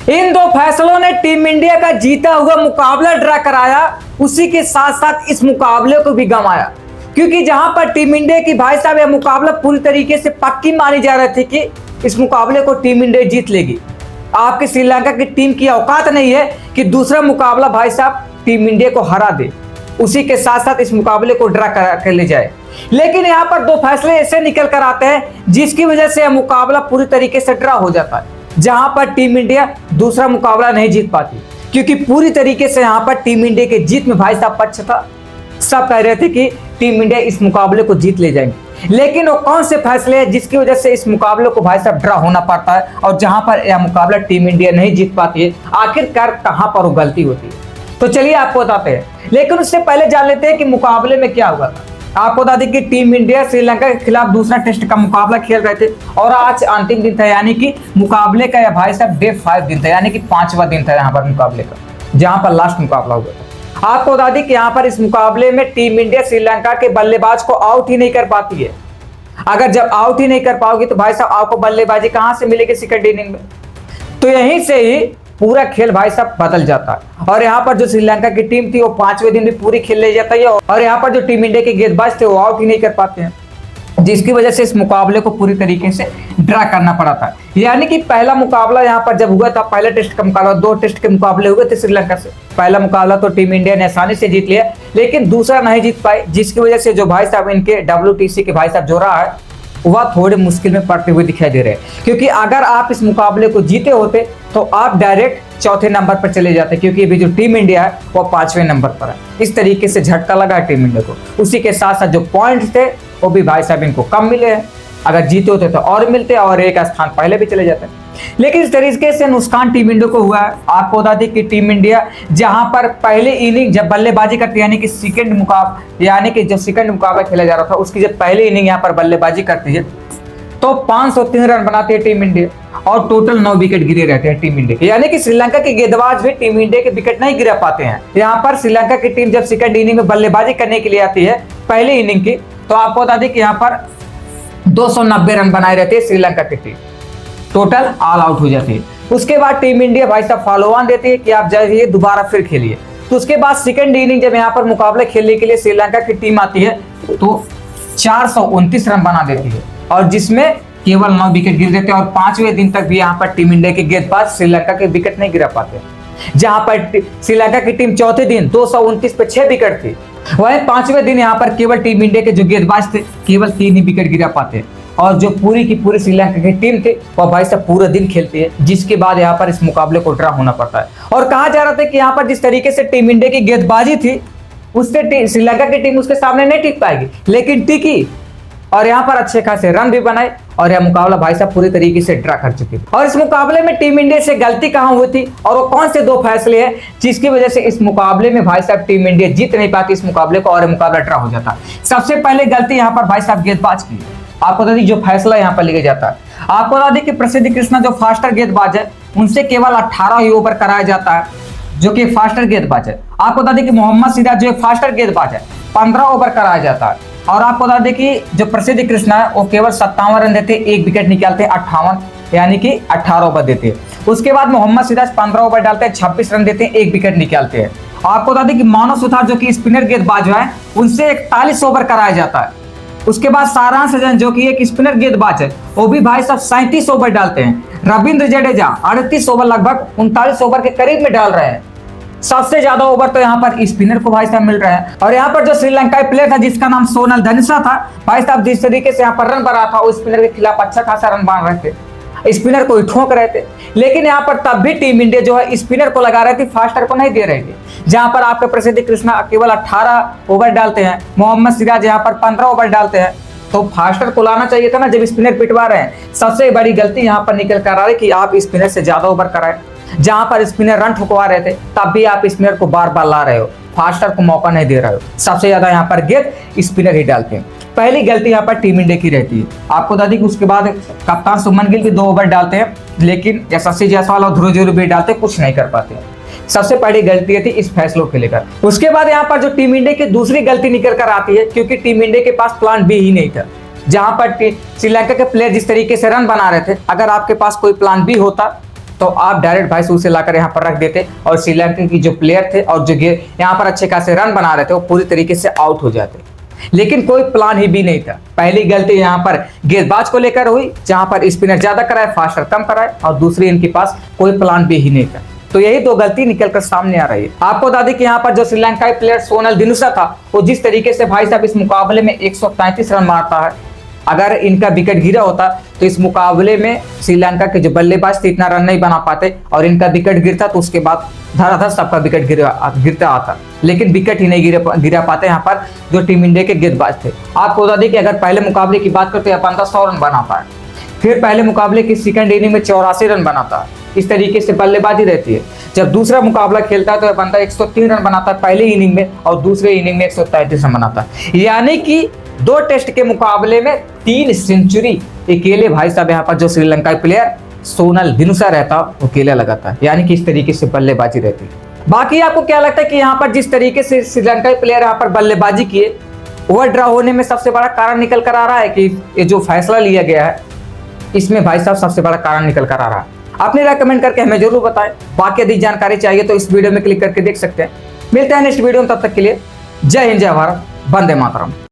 इन दो फैसलों ने टीम इंडिया का जीता हुआ मुकाबला ड्रा कराया, उसी के साथ साथ इस मुकाबले को भी गंवाया। क्योंकि जहां पर टीम इंडिया की भाई साहब यह मुकाबला पूरी तरीके से पक्की मानी जा रही थी कि इस मुकाबले को टीम इंडिया जीत लेगी। आपके श्रीलंका की टीम की औकात नहीं है कि दूसरा मुकाबला भाई साहब टीम इंडिया को हरा दे, उसी के साथ साथ इस मुकाबले को ड्रा कर ले जाए। लेकिन यहाँ पर दो फैसले ऐसे निकल कर आते हैं जिसकी वजह से यह मुकाबला पूरी तरीके से ड्रा हो जाता है, जहां पर टीम इंडिया दूसरा मुकाबला नहीं जीत पाती। क्योंकि पूरी तरीके से यहाँ पर टीम इंडिया के जीत में भाई साहब पक्ष था। सब कह रहे थे कि टीम इंडिया इस मुकाबले को जीत ले जाएंगे, लेकिन वो कौन से फैसले हैं जिसकी वजह से इस मुकाबले को भाई साहब ड्रा होना पड़ता है और जहां पर यह मुकाबला टीम इंडिया नहीं जीत पाती है, आखिरकार कहां पर वो गलती होती है। तो चलिए आपको बताते हैं, लेकिन उससे पहले जान लेते हैं कि मुकाबले में क्या हुआ था। आपको बता दें कि टीम इंडिया श्रीलंका के खिलाफ दूसरा टेस्ट का मुकाबला खेल रहे थे और आज अंतिम दिन था, यानी कि मुकाबले का यह भाई साहब डे 5 दिन था, यानी कि 5वां दिन था यहाँ पर मुकाबले का, जहां पर लास्ट मुकाबला हुआ था। आपको बता दें कि यहाँ पर इस मुकाबले में टीम इंडिया श्रीलंका के बल्लेबाज को आउट ही नहीं कर पाती है। अगर जब आउट ही नहीं कर पाओगी तो भाई साहब आपको बल्लेबाजी कहां से मिलेगी सेकंड इनिंग में। तो यहीं से ही पूरा खेल भाई साहब बदल जाता है और यहाँ पर जो श्रीलंका की टीम थी वो 5वें दिन भी पूरी खेल ले जाता है और यहाँ पर जो टीम इंडिया के गेंदबाज थे वो आउट ही नहीं कर पाते हैं, जिसकी वजह से इस मुकाबले को पूरी तरीके से ड्रा करना पड़ा था। यानी कि पहला मुकाबला यहाँ पर जब हुआ था, पहले टेस्ट का मुकाबला, 2 टेस्ट के मुकाबले हुए थे श्रीलंका से। पहला मुकाबला तो टीम इंडिया ने आसानी से जीत लिया, लेकिन दूसरा नहीं जीत पाए, जिसकी वजह से जो भाई साहब इनके WTC के भाई साहब जो रहा है वह थोड़े मुश्किल में पड़ते हुए दिखाई दे रहे हैं। क्योंकि अगर आप इस मुकाबले को जीते होते तो आप डायरेक्ट चौथे नंबर पर चले जाते, क्योंकि अभी जो टीम इंडिया है वो 5वें नंबर पर है। इस तरीके से झटका लगा है टीम इंडिया को। उसी के साथ साथ जो पॉइंट्स थे वो भी भाई साहब इनको कम मिले हैं। अगर जीते होते तो और मिलते और एक स्थान पहले भी चले जाते। लेकिन इस तरीके से नुकसान टीम इंडिया को हुआ है। आपको बता दें कि टीम इंडिया जहां पर पहले इनिंग जब बल्लेबाजी करती है, यानी कि सेकंड मुकाबला खेला जा रहा था, उसकी जब पहली इनिंग यहाँ पर बल्लेबाजी करती है तो 503 रन बनाती है टीम इंडिया और टोटल 9 विकेट गिरे रहते हैं टीम इंडिया के। यानी कि श्रीलंका के गेंदबाज भी टीम इंडिया के विकेट नहीं गिरा पाते हैं। यहाँ पर श्रीलंका की टीम जब सेकंड इनिंग में बल्लेबाजी करने के लिए आती है पहली इनिंग की, तो आपको बता दें कि यहाँ पर 290 रन बनाए रहते हैं श्रीलंका की टीम, टोटल ऑल आउट हो जाती है। उसके बाद टीम इंडिया भाई साहब फॉलो ऑन देती है कि आप जाइए दोबारा फिर खेलिए। तो उसके बाद सेकंड इनिंग जब यहाँ पर मुकाबले खेलने के लिए श्रीलंका की टीम आती है तो 429 रन बना देती है और जिसमें केवल 9 विकेट गिर देते हैं और 5वें दिन तक भी यहाँ पर टीम इंडिया के गेंदबाज श्रीलंका के विकेट नहीं गिरा पाते। जहां पर श्रीलंका की टीम चौथे दिन 229 पे 6 विकेट थी, वहीं 5वें दिन यहाँ पर केवल टीम इंडिया के जो गेंदबाज थे केवल 3 ही विकेट गिरा पाते और जो पूरी की पूरी श्रीलंका की टीम थी वह भाई साहब पूरा दिन खेलती है, जिसके बाद यहाँ पर इस मुकाबले को ड्रा होना पड़ता है। और कहा जा रहा था कि यहाँ पर जिस तरीके से टीम इंडिया की गेंदबाजी थी उससे श्रीलंका की टीम उसके सामने नहीं टिक पाएगी, लेकिन टिकी और यहाँ पर अच्छे खासे रन भी बनाए और यह मुकाबला भाई साहब पूरी तरीके से ड्रा कर चुकी थी। और इस मुकाबले में टीम इंडिया से गलती कहां हुई थी और वो कौन से 2 फैसले हैं जिसकी वजह से इस मुकाबले में भाई साहब टीम इंडिया जीत नहीं पाती इस मुकाबले को और मुकाबला ड्रा हो जाता। सबसे पहले गलती यहाँ पर भाई साहब गेंदबाज की। आपको बता दें जो फैसला यहाँ पर लिया जाता है, आपको बता दें कि प्रसिद्ध कृष्णा जो फास्टर गेंदबाज है उनसे केवल 18 ही ओवर कराया जाता है, जो कि फास्टर गेंदबाज है। आपको बता दें कि मोहम्मद सिराज जो एक फास्टर गेंदबाज है 15 ओवर कराया जाता है और आपको बता दें कि जो प्रसिद्ध कृष्णा है वो केवल 57 रन देते, 1 विकेट निकालते 58, यानी कि 18 ओवर देते हैं। उसके बाद मोहम्मद सिराज 15 ओवर डालते हैं, 26 रन देते हैं, 1 विकेट निकालते हैं। आपको बता दें कि मानव सुथार जो कि स्पिनर गेंदबाज है उनसे 41 ओवर कराया जाता है। उसके बाद सारांश सजन जो कि एक स्पिनर गेंदबाज है वो भी भाई साहब 37 ओवर डालते हैं। रविंद्र जडेजा 38 ओवर लगभग 39 ओवर के करीब में डाल रहे हैं। सबसे ज्यादा ओवर तो यहाँ पर स्पिनर को भाई साहब मिल रहा है। और यहाँ पर जो श्रीलंकाई प्लेयर था जिसका नाम सोनल धनुषा था, भाई साहब जिस तरीके से यहाँ पर रन बना था उस स्पिनर के खिलाफ अच्छा खासा रन बना रहे थे, स्पिनर को ठोक रहे थे। लेकिन यहाँ पर तब भी टीम इंडिया जो है स्पिनर को लगा रही थी, फास्टर को नहीं दे रही थी। जहां पर आपके प्रसिद्ध कृष्णा केवल 18 ओवर डालते हैं, मोहम्मद सिराज यहाँ पर 15 ओवर डालते हैं, तो फास्टर को लाना चाहिए था ना जब स्पिनर पिटवा रहे हैं। सबसे बड़ी गलती यहाँ पर निकल कर आ रही कि आप स्पिनर से ज्यादा ओवर कराए। जहां पर स्पिनर रन ठुकवा रहे थे तब भी आप स्पिनर को बार बार ला रहे हो, फास्टर को मौका नहीं दे रहे हो। सबसे ज्यादा यहाँ पर गेंद स्पिनर ही डालते हैं। पहली गलती यहाँ पर टीम इंडिया की रहती है। आपको बता दें कि उसके बाद कप्तान शुभमन गिल भी 2 ओवर डालते हैं, लेकिन यशस्वी जायसवाल और ध्रुव जुरल भी डालते, कुछ नहीं कर पाते। सबसे बड़ी गलती थी इस फैसलों को लेकर। उसके बाद यहाँ पर जो टीम इंडिया की दूसरी गलती निकल कर आती है, क्योंकि टीम इंडिया के पास प्लान बी ही नहीं था। जहां पर श्रीलंका के प्लेयर जिस तरीके से रन बना रहे थे, अगर आपके पास कोई प्लान बी होता तो आप डायरेक्ट भाई से उसे लाकर यहाँ पर रख देते और श्रीलंका की जो प्लेयर थे और जो यहाँ पर अच्छे खासे रन बना रहे थे वो पूरी तरीके से आउट हो जाते। लेकिन कोई प्लान ही भी नहीं था। पहली गलती यहाँ पर गेंदबाज को लेकर हुई, जहां पर स्पिनर ज्यादा कराए, फास्टर कम कराए, और दूसरी इनके पास कोई प्लान भी ही नहीं था। तो यही दो गलती निकलकर सामने आ रही है। आपको बता दें कि यहाँ पर जो श्रीलंकाई प्लेयर सोनल दिनुसा था, वो जिस तरीके से भाई साहब इस मुकाबले में 135 रन मारता है, अगर इनका विकेट गिरा होता तो इस मुकाबले में श्रीलंका के जो बल्लेबाज थे इतना रन नहीं बना पाते, और इनका विकेट गिरता तो उसके बाद धड़ाधड़ सबका विकेट गिरता आता, लेकिन विकेट ही नहीं गिरा पाते यहाँ पर जो टीम इंडिया के गेंदबाज थे। आपको बता दें कि अगर पहले मुकाबले की बात करते हैं, बंदा 100 रन बनाता है, फिर पहले मुकाबले की सेकंड इनिंग में 84 रन बनाता है। इस तरीके से बल्लेबाजी रहती है। जब दूसरा मुकाबला खेलता है तो यह बंदा 103 रन बनाता है पहले इनिंग में, और दूसरे इनिंग में 133 रन बनाता है। यानी कि 2 टेस्ट के मुकाबले में 3 सेंचुरी अकेले भाई साहब यहाँ पर जो श्रीलंकाई प्लेयर सोनल दिनुसा रहता वो अकेला लगाता है। यानी कि इस तरीके से बल्लेबाजी रहती है। बाकी आपको क्या लगता है कि यहाँ पर जिस तरीके से श्रीलंकाई प्लेयर यहाँ पर बल्लेबाजी किए, ओवर ड्रा होने में सबसे बड़ा कारण निकल कर आ रहा है कि ये जो फैसला लिया गया है इसमें भाई साहब सबसे बड़ा कारण निकल कर आ रहा है? आपने रेकमेंड करके हमें जरूर बताएं। बाकी यदि जानकारी चाहिए तो इस वीडियो में क्लिक करके देख सकते हैं। मिलते हैं नेक्स्ट वीडियो में, तब तक के लिए जय हिंद, जय भारत, वंदे मातरम।